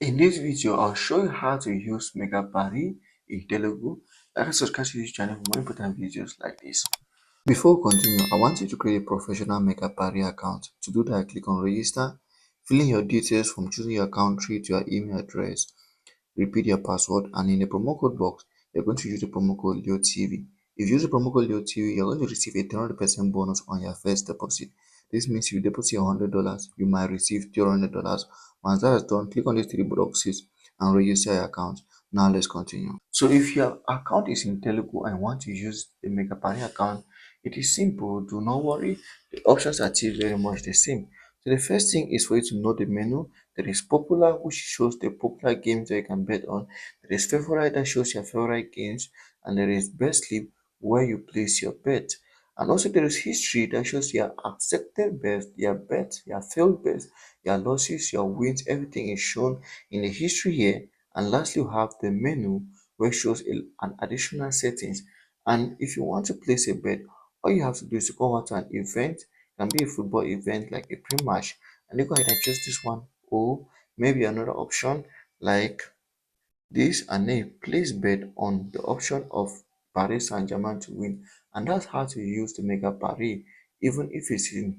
In this video, I'll show you how to use Megapari in Telugu. Like and subscribe to this channel for more important videos like this. Before we continue, I want you to create a professional Megapari account. To do that, click on register, fill in your details from choosing your country to your email address, repeat your password, and in the promo code box, you're going to use the promo code LeoTV. If you use the promo code LeoTV, you're going to receive a 300% bonus on your first deposit. This means if you deposit $100, you might receive $300. Once that is done, click on these three boxes and register your account. Now let's continue. So if your account is in Telugu and want to use the Megapari account, it is simple. Do not worry. The options are still very much the same. So the first thing is for you to know the menu. There is popular, which shows the popular games that you can bet on. There is favorite, that shows your favorite games, and there is best sleep, where you place your bet. And also there is history, that shows your accepted bets, your bets, your failed bets, your losses, your wins. Everything is shown in the history here. And lastly, we have the menu, where it shows an additional settings. And if you want to place a bet, all you have to do is to go out to an event. It can be a football event like a pre-match, and you go ahead and choose this one, or maybe another option like this, and then place bet on the option of Paris Saint-Germain to win. And that's how to use the Mega Paris, even if it's in